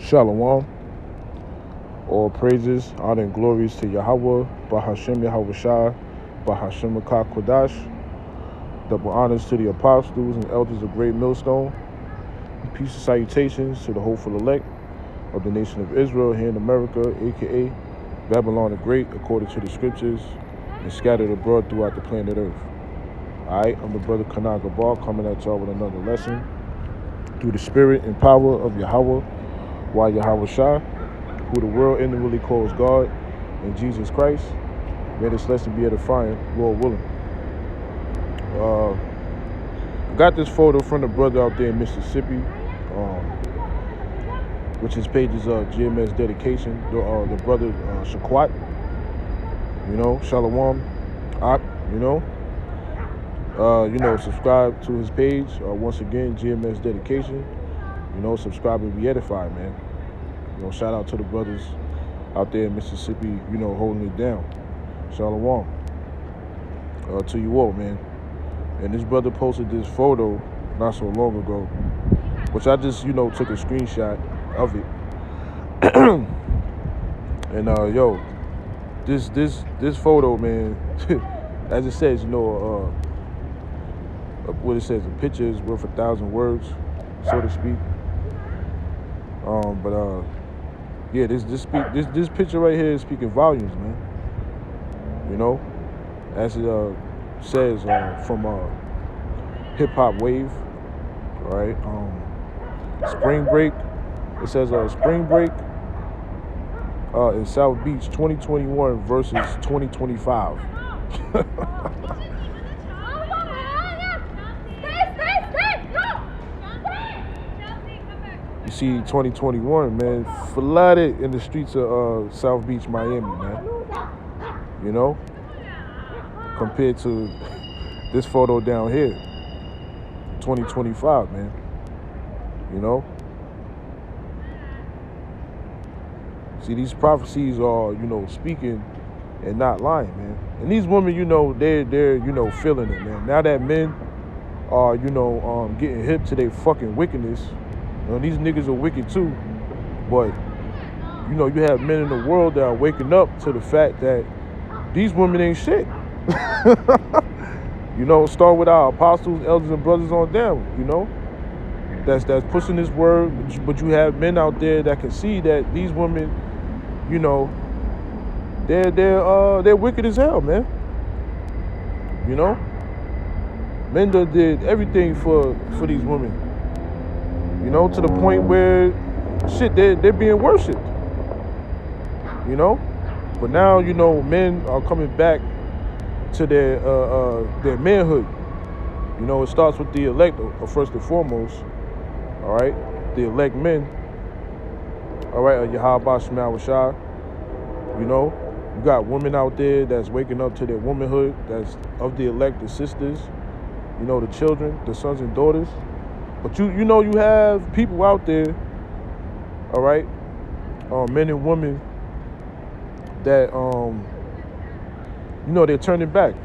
Shalom. All praises, honor, and glories to Yahweh, Bahashem Yahweh Shai, Bahashem Akak Kodash. Double honors to the apostles and elders of Great Millstone. And peace and salutations to the hopeful elect of the nation of Israel here in America, a.k.a. Babylon the Great, according to the scriptures, and scattered abroad throughout the planet Earth. Alright, I'm the brother Kanaga Bar, coming at y'all with another lesson through the spirit and power of Yahweh, why Yahweh Shai, who the world inwardly calls God, and Jesus Christ. May this lesson be edifying, Lord willing. I got this photo from the brother out there in Mississippi, which his page is GMS Dedication, the brother Shaquat, Shalom, Ak, subscribe to his page. Once again, GMS Dedication, subscribe and be edified, man. Shout out to the brothers out there in Mississippi, holding it down. Shalom to you all, man. And this brother posted this photo not so long ago, which I just, took a screenshot of it. And this photo, man, as it says, what it says, a picture is worth 1,000 words, so to speak. Yeah, this picture right here is speaking volumes, man. As it says from Hip Hop Wave, right? Spring break. It says spring break in South Beach 2021 versus 2025. You see 2021, man, flooded in the streets of South Beach, Miami, man. Compared to this photo down here, 2025, man. See, these prophecies are, speaking and not lying, man. And these women, they're feeling it, man. Now that men are, getting hip to their fucking wickedness. These niggas are wicked too, but you have men in the world that are waking up to the fact that these women ain't shit. Start with our apostles, elders, and brothers on down. That's pushing this word, but you have men out there that can see that these women, they're wicked as hell, man. Men did everything for these women. To the point where, shit, they're being worshipped. But now, men are coming back to their manhood. It starts with the elect, first and foremost. All right, the elect men. All right, Yahweh Shai. You got women out there that's waking up to their womanhood, that's of the elect, the sisters, the children, the sons and daughters. But you have people out there, all right, men and women that they're turning back.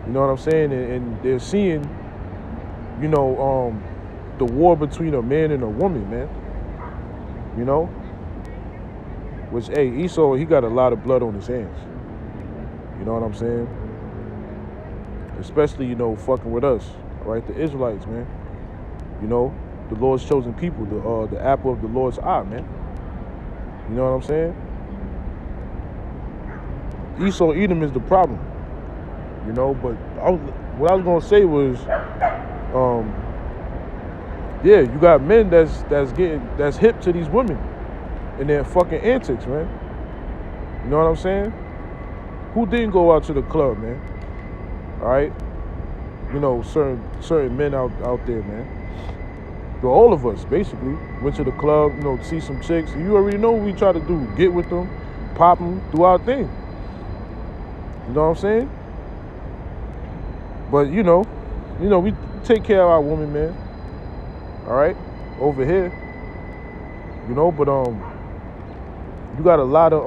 You know what I'm saying? And they're seeing, the war between a man and a woman, man. Which, hey, Esau, he got a lot of blood on his hands. You know what I'm saying? Especially, fucking with us, all right, the Israelites, man. The Lord's chosen people, the apple of the Lord's eye, man. You know what I'm saying? Esau, Edom is the problem. But what I was gonna say was, you got men that's hip to these women and their fucking antics, man. You know what I'm saying? Who didn't go out to the club, man? All right, certain men out there, man. All of us basically went to the club, to see some chicks. You already know what we try to do: get with them, pop them, do our thing. You know what I'm saying? But we take care of our women, man. All right, over here, But you got a lot of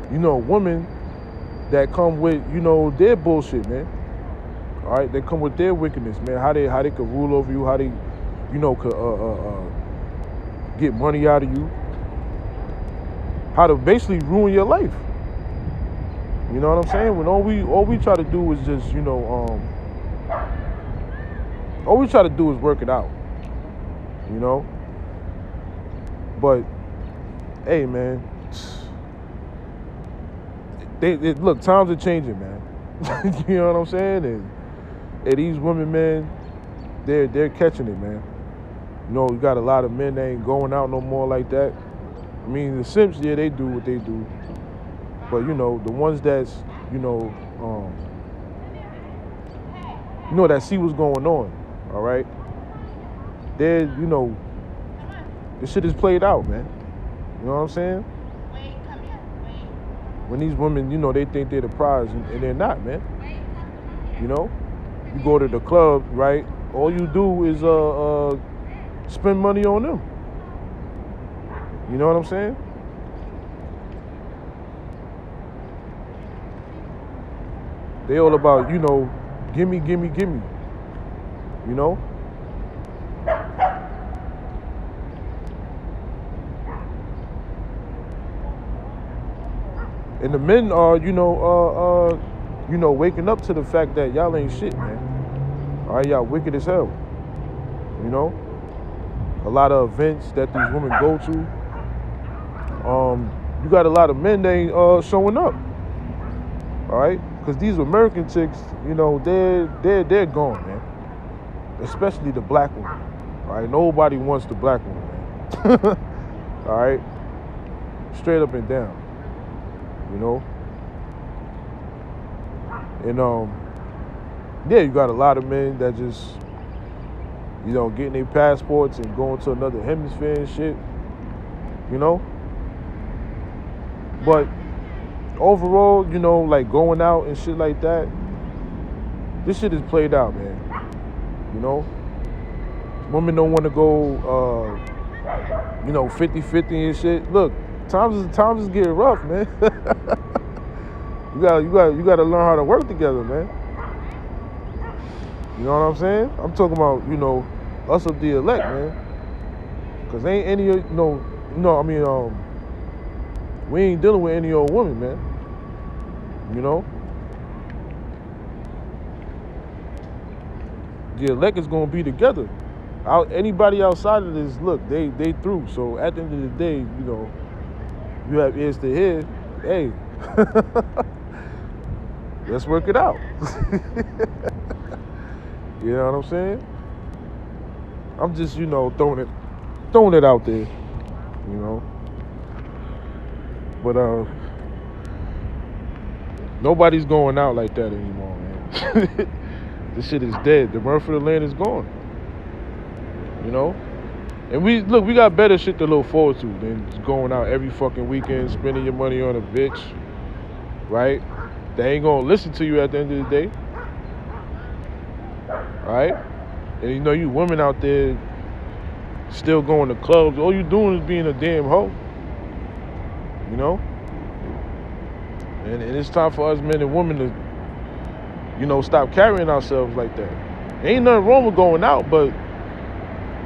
women that come with their bullshit, man. All right, they come with their wickedness, man. How they could rule over you, how they, could get money out of you, how to basically ruin your life. You know what I'm saying? When all we try to do is just, all we try to do is work it out. You know? But hey, man, look, times are changing, man. You know what I'm saying? And these women, man, they're catching it, man. You know, you got a lot of men that ain't going out no more like that. I mean, the simps, yeah, they do what they do. But, the ones that's, that see what's going on, all right? They're, this shit is played out, man. You know what I'm saying? When these women, they think they're the prize, and they're not, man. You go to the club, right? All you do is spend money on them. You know what I'm saying? They all about, gimme, gimme, gimme. You know? And the men are, waking up to the fact that y'all ain't shit, man. All right, y'all wicked as hell. You know? A lot of events that these women go to. You got a lot of men that ain't showing up. All right? Because these American chicks, they're gone, man. Especially the black woman. All right? Nobody wants the black woman, man. All right? Straight up and down. And yeah, you got a lot of men that just getting their passports and going to another hemisphere and shit, but overall, like going out and shit like that, this shit is played out, man. Women don't want to go 50-50 and shit. Look, times is getting rough, man. You gotta learn how to work together, man. You know what I'm saying? I'm talking about, us of the elect, man. Cause ain't any, we ain't dealing with any old woman, man. The elect is gonna be together. Anybody outside of this, look, they through. So at the end of the day, you have ears to hear. Hey, let's work it out. You know what I'm saying? I'm just, throwing it out there, But nobody's going out like that anymore, man. This shit is dead. The mirth of the land is gone. And we got better shit to look forward to than just going out every fucking weekend, spending your money on a bitch, right? They ain't gonna listen to you at the end of the day, right? And you women out there still going to clubs. All you doing is being a damn hoe, And it's time for us men and women to, stop carrying ourselves like that. Ain't nothing wrong with going out, but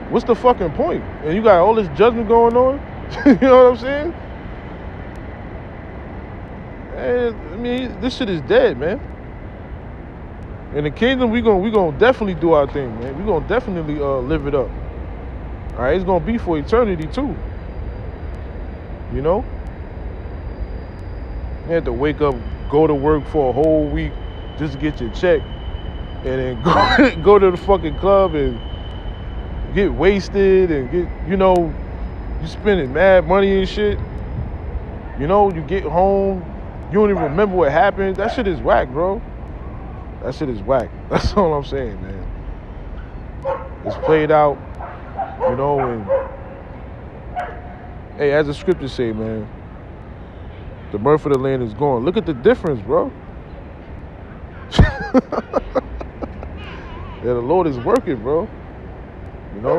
what's the fucking point? And you got all this judgment going on. You know what I'm saying? And, I mean, this shit is dead, man. In the kingdom, we gonna definitely do our thing, man. We gonna definitely live it up. All right, it's gonna be for eternity too. You had to wake up, go to work for a whole week just to get your check, and then go to the fucking club and get wasted and get, you spending mad money and shit. You get home, you don't even remember what happened. That shit is whack, bro. That shit is whack. That's all I'm saying, man. It's played out, and hey, as the scriptures say, man, the mirth of the land is gone. Look at the difference, bro. Yeah, the Lord is working, bro.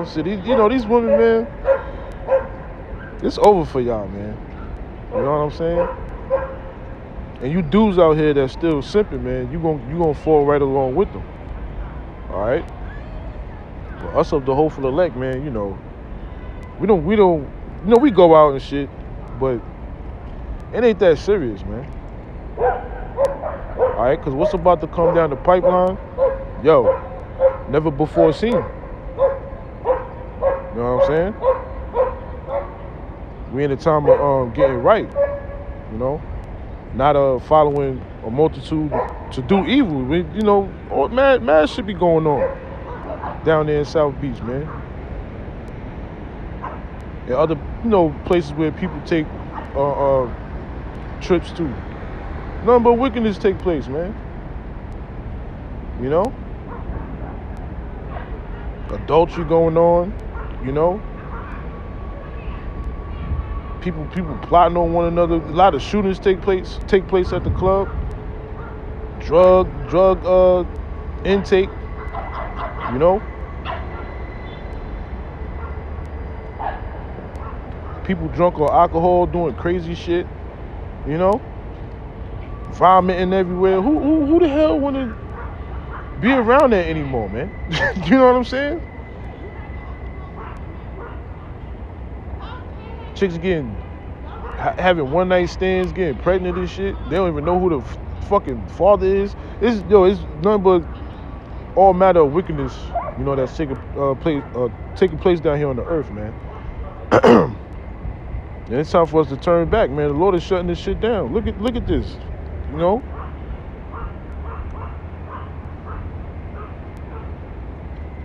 So these women, man, it's over for y'all, man. You know what I'm saying? And you dudes out here that's still simping, man, you gonna fall right along with them. All right? Well, us of the hopeful elect, man, We don't, we go out and shit, but it ain't that serious, man. All right, because what's about to come down the pipeline, yo, never before seen. You know what I'm saying? We in the time of getting right, you know, not following a multitude to do evil. You know, mad shit be going on down there in South Beach, man. And other, places where people take trips to. Nothing but wickedness take place, man. You know? Adultery going on, you know? People plotting on one another. A lot of shootings take place at the club. Drug intake, you know? People drunk on alcohol doing crazy shit, you know? Vomiting everywhere. Who the hell want to be around that anymore, man? You know what I'm saying? Chicks having one night stands, getting pregnant and shit. They don't even know who the fucking father is. It's nothing but all matter of wickedness, that's taking place down here on the earth, man. And it's time for us to turn back, man. The Lord is shutting this shit down. Look at this, you know.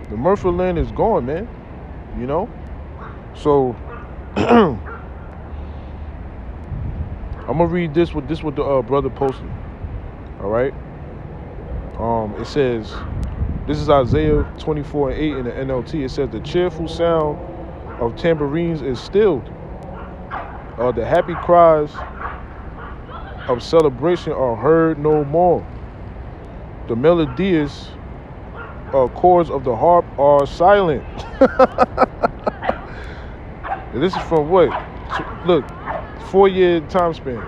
The mirth of the land is gone, man. You know. So I'm gonna read what the brother posted. All right. It says, this is Isaiah 24:8 in the NLT. It says, the cheerful sound of tambourines is stilled. The happy cries of celebration are heard no more. The melodious chords of the harp are silent. This is from what? Look, 4-year time span.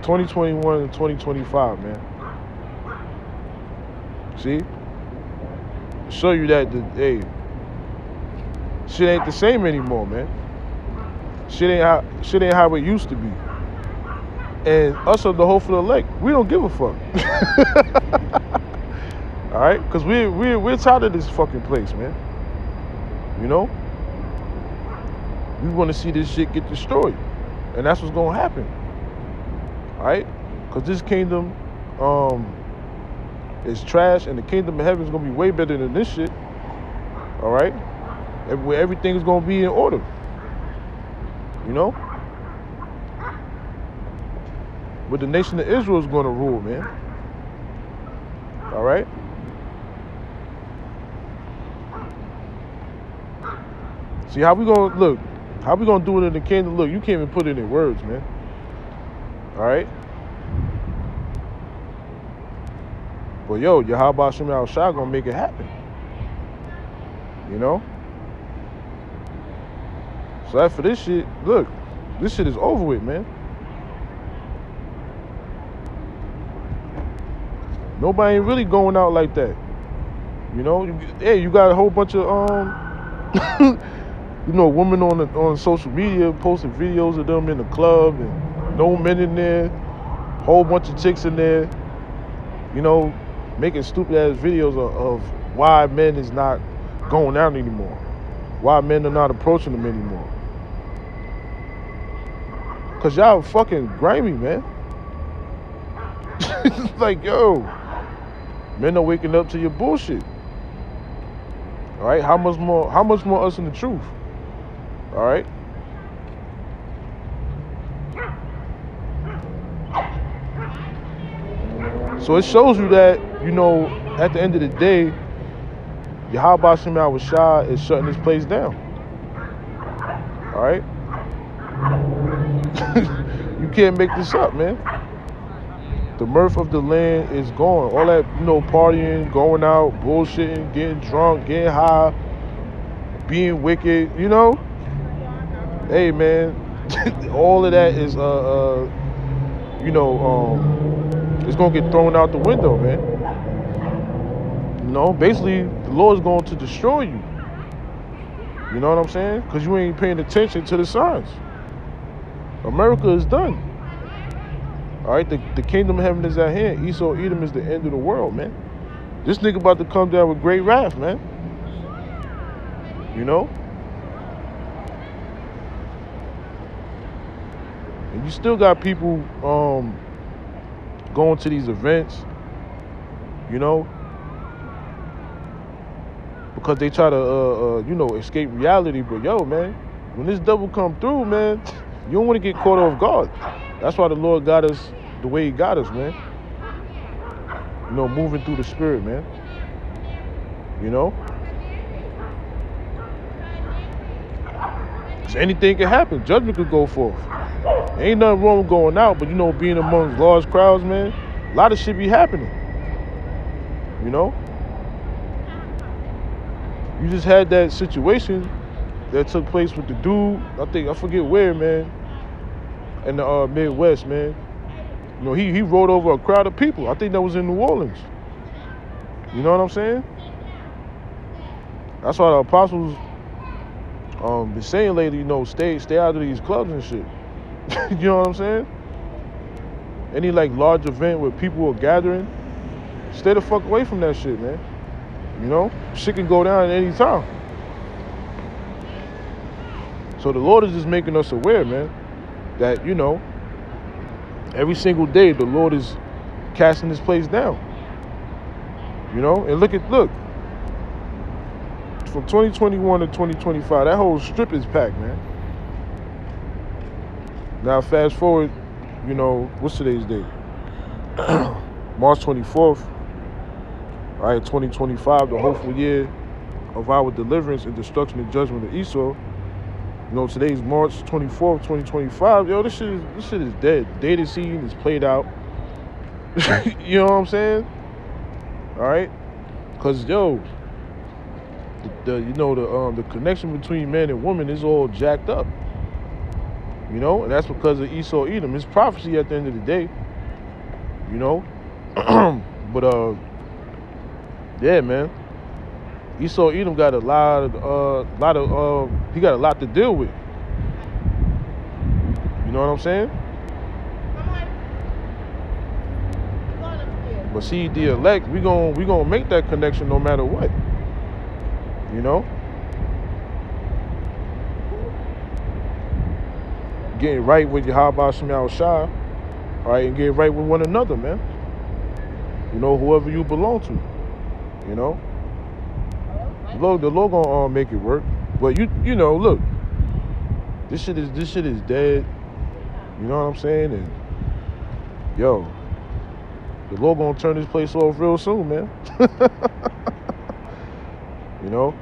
2021 and 2025, man. See? Show you that, hey, shit ain't the same anymore, man. Shit ain't how it used to be. And us are the hope for the elect. We don't give a fuck. All right, because we're tired of this fucking place, man. You know, we want to see this shit get destroyed, and that's what's gonna happen. All right, because this kingdom is trash, and the kingdom of heaven is gonna be way better than this shit. All right, where everything is gonna be in order. You know, but the nation of Israel is gonna rule, man. All right. See how we gonna look? How we gonna do it in the kingdom? Look, you can't even put it in words, man. All right. But yo, Yahweh Shem Al-Shah gonna make it happen. You know. So after this shit, look, this shit is over with, man. Nobody ain't really going out like that. You know, you got a whole bunch of women on social media posting videos of them in the club and no men in there, whole bunch of chicks in there, making stupid ass videos of why men is not going out anymore, why men are not approaching them anymore. Cause y'all fucking grimy, man. It's like, yo, men are waking up to your bullshit. All right, how much more us in the truth? All right. So it shows you that, at the end of the day, Yahweh Shem Al-Shah is shutting this place down. All right. You can't make this up, man. The mirth of the land is gone. All that, partying, going out, bullshitting, getting drunk, getting high, being wicked, Hey, man, all of that is, it's gonna get thrown out the window, man. Basically, the Lord is going to destroy you. You know what I'm saying? Because you ain't paying attention to the signs. America is done. All right, the kingdom of heaven is at hand. Esau, Edom is the end of the world, man. This nigga about to come down with great wrath, man. You know? And you still got people going to these events, you know, because they try to, escape reality. But yo, man, when this devil come through, man, you don't want to get caught off guard. That's why the Lord got us the way he got us, man. You know, moving through the spirit, man. You know? So anything can happen. Judgment could go forth. Ain't nothing wrong with going out, but, you know, being amongst large crowds, man, a lot of shit be happening. You know? You just had that situation that took place with the dude, I forget where, man, in the Midwest, man. You know, he rode over a crowd of people. I think that was in New Orleans. You know what I'm saying? That's why the apostles been saying lately, you know, stay out of these clubs and shit. You know what I'm saying? Any like large event where people are gathering, stay the fuck away from that shit, man. You know, shit can go down at any time. So the Lord is just making us aware, man, that, you know, every single day the Lord is casting this place down. You know, and look, from 2021 to 2025, that whole strip is packed, man. Now fast forward, you know, what's today's date? March 24th. All right, 2025, the hopeful year of our deliverance and destruction and judgment of Esau. You know, today's March 24th, 2025. Yo, this shit is dead. Dated scene is played out. You know what I'm saying? All right, cause yo, the connection between man and woman is all jacked up. You know, and that's because of Esau, Edom. It's prophecy at the end of the day. You know, but yeah, man. Esau, Edom got he got a lot to deal with. You know what I'm saying? But see, the elect, we gonna make that connection no matter what. You know? Getting right with Yahweh Shema Shai, all right, and getting right with one another, man. You know, whoever you belong to. You know? The Lord gonna make it work. But you know, look, this shit is dead. You know what I'm saying? And yo, the Lord gonna turn this place off real soon, man. You know?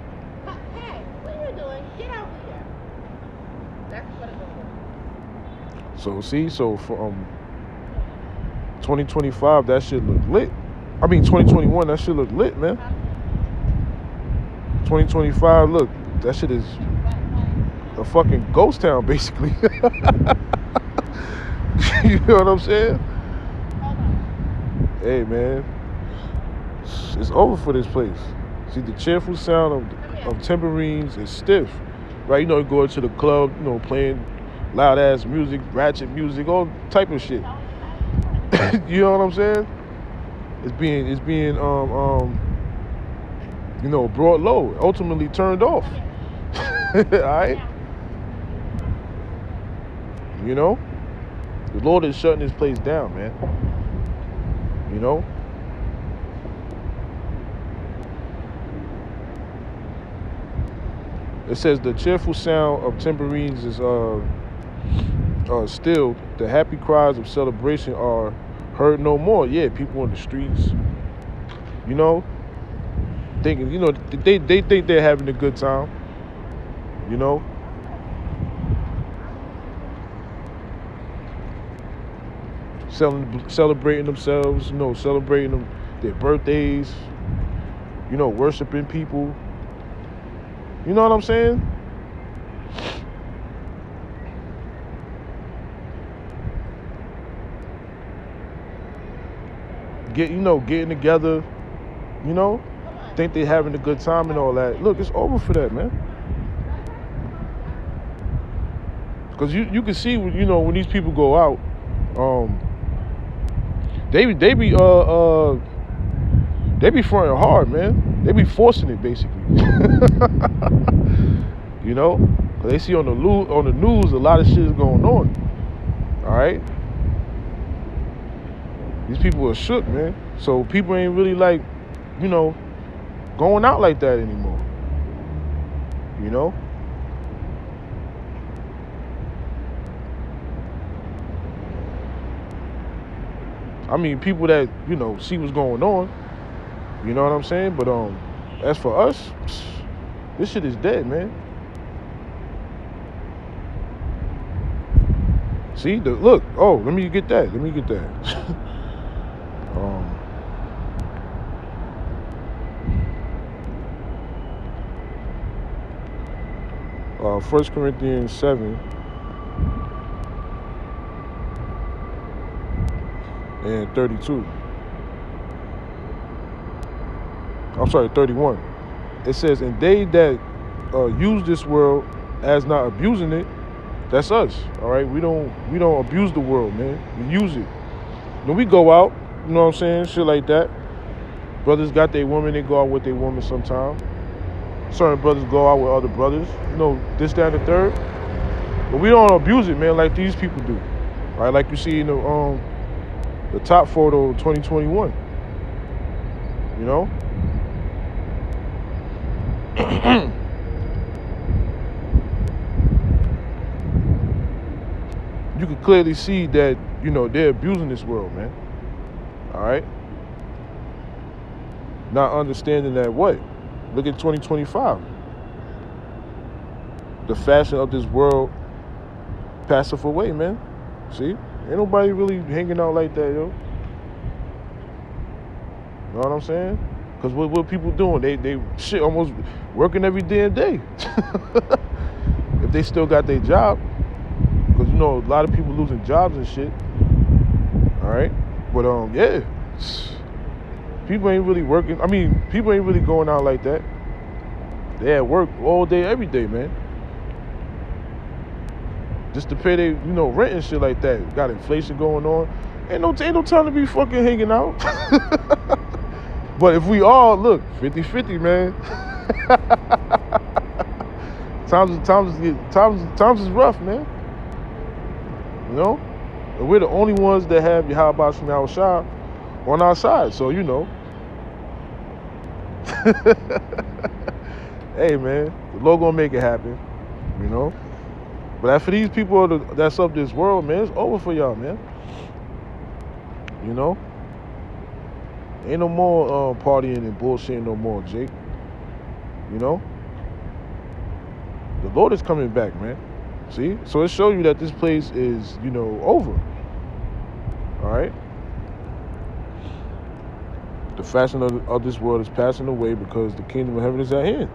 Hey, what are you doing? Get out here. That's what I'm doing. So for 2025, that shit look lit. I mean 2021, that shit look lit, man. 2025, look, that shit is a fucking ghost town, basically. You know what I'm saying? Hey, man, it's over for this place. See, the cheerful sound of tambourines is stiff, right? You know, you go into the club, you know, playing loud ass music, ratchet music, all type of shit. You know what I'm saying? It's being you know, brought low, ultimately turned off. All right? You know? The Lord is shutting this place down, man. You know? It says the cheerful sound of tambourines is stilled. The happy cries of celebration are heard no more. Yeah, people in the streets, you know, thinking, you know, they think they're having a good time, you know. Celebrating themselves, you know, celebrating their birthdays, you know, worshiping people. You know what I'm saying? Getting together, you know, think they're having a good time and all that. Look, it's over for that, man. Because you can see, when these people go out, they be fronting hard, man. They be forcing it, basically. Cause they see on the news a lot of shit is going on. All right, these people are shook, man. So people ain't really like, going out like that anymore. I mean, people that see what's going on. You know what I'm saying? But as for us, this shit is dead, man. See, look. Oh, let me get that. 1 Corinthians 7 and 32. I'm sorry, 31. It says, and they that use this world as not abusing it, that's us. All right, we don't abuse the world, man. We use it. When we go out, you know what I'm saying, shit like that. Brothers got their woman, they go out with their woman sometimes. Certain brothers go out with other brothers, this, that, and the third. But we don't abuse it, man, like these people do. All right, like you see in the top photo of 2021. You can clearly see that, they're abusing this world, man. All right? Not understanding that what? Look at 2025. The fashion of this world passeth away, man. See? Ain't nobody really hanging out like that, yo. Know what I'm saying? Because what people doing? They shit almost working every damn day. If they still got their job. Because, a lot of people losing jobs and shit. All right? But, yeah. People ain't really working. I mean, people ain't really going out like that. They at work all day, every day, man. Just to pay their, rent and shit like that. Got inflation going on. Ain't no time to be fucking hanging out. But if we all, look, 50-50, man. Times is rough, man. And we're the only ones that have Yahweh from our side on our side. So, hey, man, the Lord gonna make it happen, But as for these people that's of this world, man, it's over for y'all, man. Ain't no more partying and bullshitting no more, Jake. The Lord is coming back, man. See? So it shows you that this place is, over. All right? The fashion of this world is passing away because the kingdom of heaven is at hand.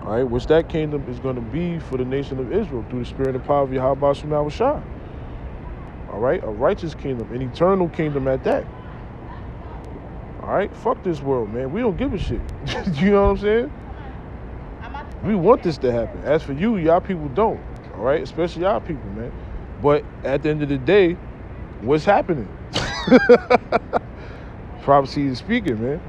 All right? Which that kingdom is going to be for the nation of Israel through the spirit and power of Yahweh Shema Shah. All right? A righteous kingdom, an eternal kingdom at that. All right? Fuck this world, man. We don't give a shit. You know what I'm saying? We want this to happen. As for you, y'all people don't. All right? Especially y'all people, man. But at the end of the day, what's happening? Prophecy is speaking, man.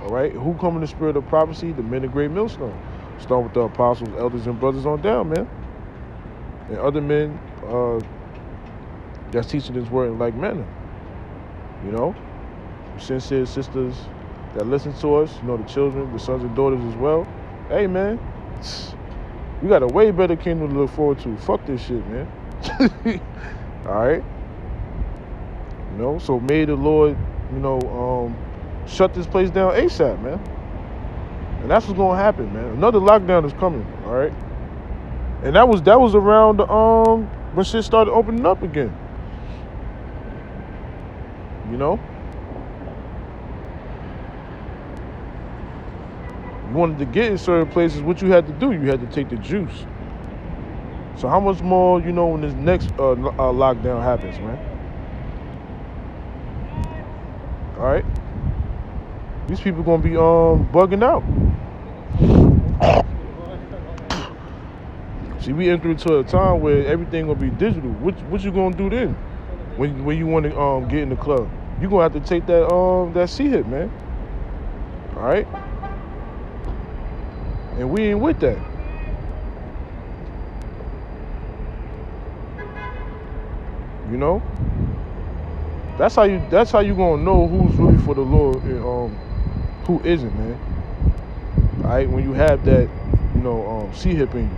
All right? Who come in the spirit of prophecy? The men of great millstone. Start with the apostles, elders, and brothers on down, man. And other men that's teaching this word in like manner. Sincere sisters that listen to us, the children, the sons and daughters as well. Hey, man, we got a way better kingdom to look forward to. Fuck this shit, man. All right? So may the Lord, shut this place down ASAP, man. And that's what's going to happen, man. Another lockdown is coming, all right? And that was around when shit started opening up again. You wanted to get in certain places, what you had to do, you had to take the juice. So how much more, when this next lockdown happens, man? All right? These people gonna be bugging out. See, we enter into a time where everything gonna be digital. What you gonna do then? When you want to get in the club, you gonna have to take that C hit, man. All right, and we ain't with that. You know, that's how you gonna know who's really for the Lord and who isn't, man. All right, when you have that, C hip in you,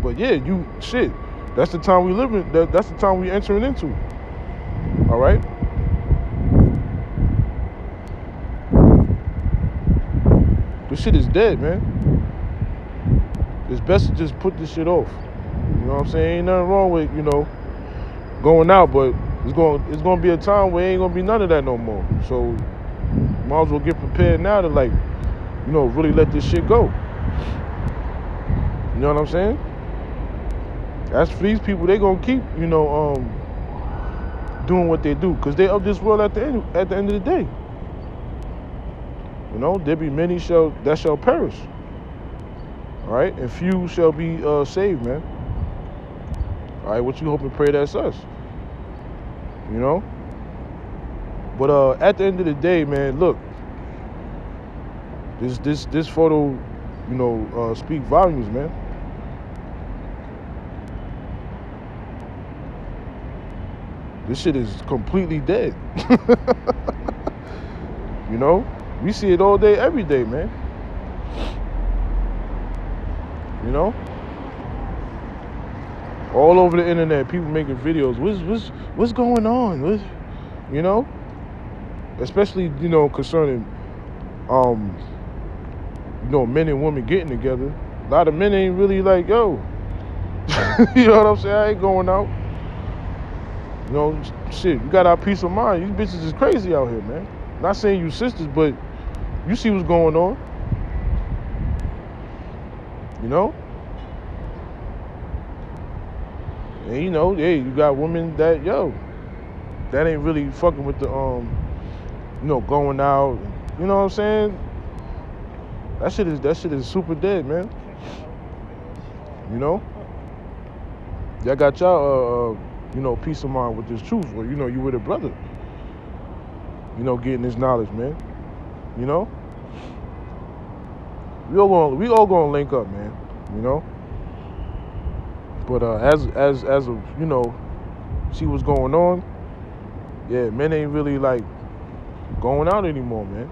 But yeah, that's the time we live in. That's the time we entering into. All right. This shit is dead, man. It's best to just put this shit off. You know what I'm saying? Ain't nothing wrong with, going out, but it's gonna be a time where ain't gonna be none of that no more. So might as well get prepared now to really let this shit go. You know what I'm saying? As for these people, they gonna keep, doing what they do, because they of this world at the end of the day. There be many that shall perish. All right, and few shall be saved, man. All right, what you hope and pray that's us. But at the end of the day, man, look, this photo, speak volumes, man. This shit is completely dead. We see it all day, every day, man. All over the internet, people making videos. What's going on? Especially concerning men and women getting together. A lot of men ain't really like, yo. You know what I'm saying? I ain't going out. Shit, you got our peace of mind. These bitches is crazy out here, man. Not saying you sisters, but you see what's going on. And hey, you got women that that ain't really fucking with the going out. You know what I'm saying? That shit is super dead, man. That got y'all peace of mind with this truth, or you with a brother. Getting this knowledge, man. We all gonna link up, man. But as of see what's going on. Yeah, men ain't really like going out anymore, man.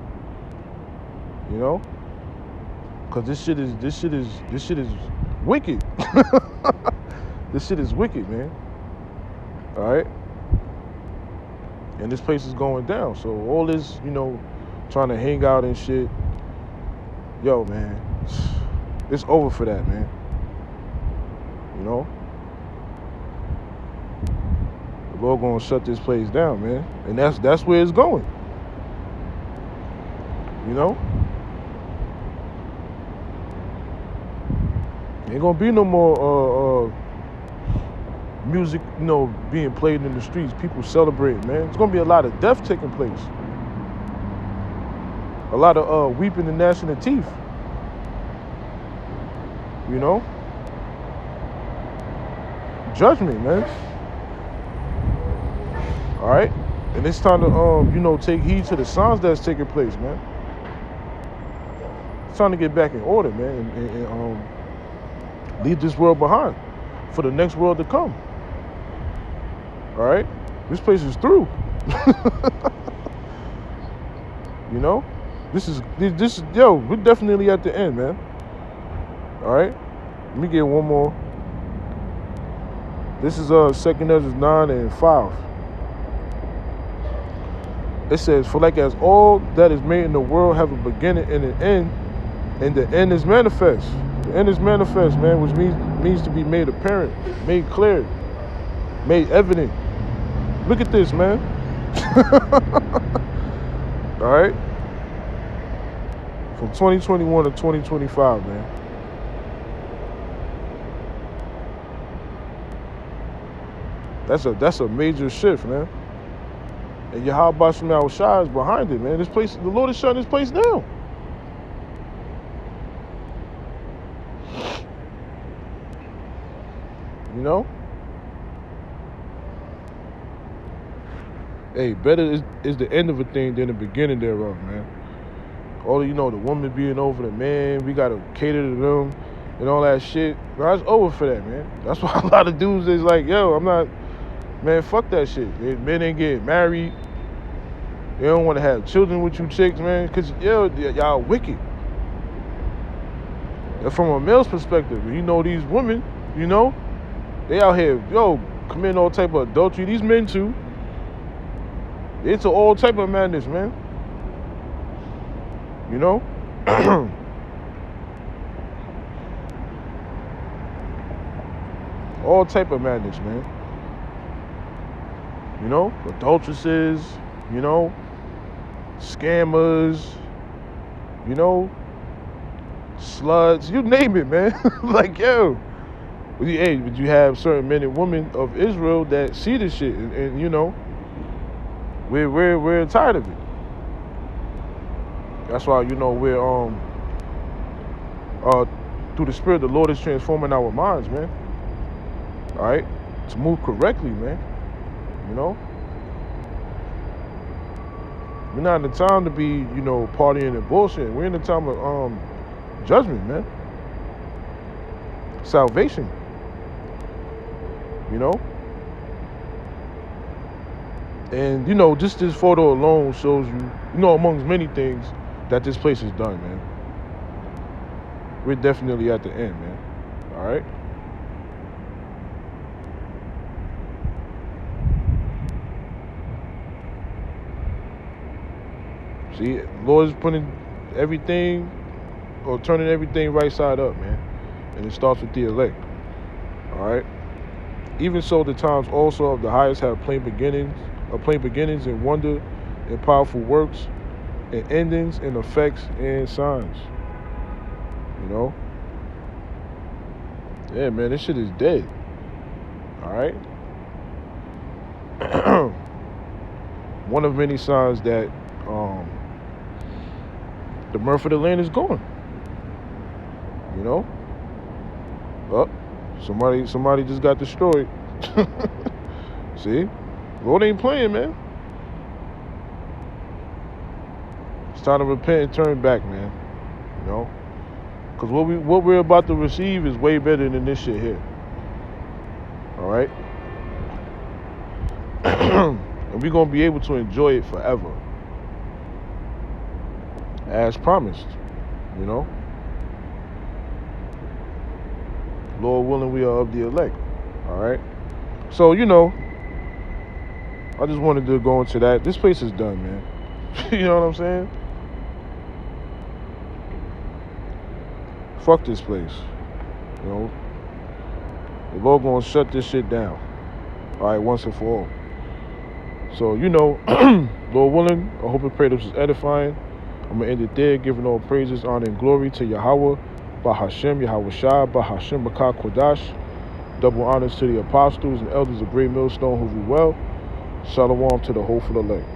Cause this shit is wicked. This shit is wicked, man. All right. And this place is going down. So all this, trying to hang out and shit. Yo, man, it's over for that, man. The Lord gonna shut this place down, man. And that's where it's going. Ain't gonna be no more music, being played in the streets, people celebrating, man. It's gonna be a lot of death taking place. A lot of weeping and gnashing of teeth. Judgment, man. All right? And it's time to, take heed to the signs that's taking place, man. It's time to get back in order, man, and leave this world behind for the next world to come. All right? This place is through. This we're definitely at the end, man. All right? Let me get one more. This is 2nd Ezra 9:5. It says, "For like as all that is made in the world have a beginning and an end, and the end is manifest." The end is manifest, man, which means to be made apparent, made clear, made evident. Look at this, man. All right? From 2021 to 2025, man. That's a major shift, man. And Yahweh Shema Shai is behind it, man. This place, the Lord is shutting this place down. You know? Hey, better is the end of a thing than the beginning thereof, man. All the woman being over the man, we gotta cater to them and all that shit. That's over for that, man. That's why a lot of dudes is like, yo, I'm not, man, fuck that shit. Men ain't getting married. They don't want to have children with you chicks, man, because, y'all wicked. And from a male's perspective, these women, they out here, committing all type of adultery. These men, too. They into all type of madness, man. All type of madness, man. Adulteresses, scammers, sluts, you name it, man. Like, yo. But you have certain men and women of Israel that see this shit, and we're tired of it. That's why we're through the Spirit, the Lord is transforming our minds, man. All right, to move correctly, man. We're not in the time to be partying and bullshit. We're in the time of judgment, man. Salvation. And just this photo alone shows you, amongst many things, that this place is done, man. We're definitely at the end, man. All right. See, the Lord is putting everything, or turning everything right side up, man. And it starts with the elect. All right. Even so, the times also of the highest have plain beginnings and wonder and powerful works and endings and effects and signs. Yeah, man, this shit is dead. All right. One of many signs that the mirth of the land is gone. Oh, somebody just got destroyed. See? Lord ain't playing, man. It's time to repent and turn back, man. Because what we're about to receive is way better than this shit here. All right? And we're going to be able to enjoy it forever. As promised, Lord willing, we are of the elect. All right? So, I just wanted to go into that. This place is done, man. You know what I'm saying? Fuck this place. The Lord gonna shut this shit down. All right, once and for all. So, Lord willing, I hope and pray this is edifying. I'm going to end it there, giving all praises, honor, and glory to Yahweh, Bahashem, Yahweh Shah, Bahashem, Makah Kodash. Double honors to the apostles and elders of Great Millstone who do well. Shalom to the hopeful elect.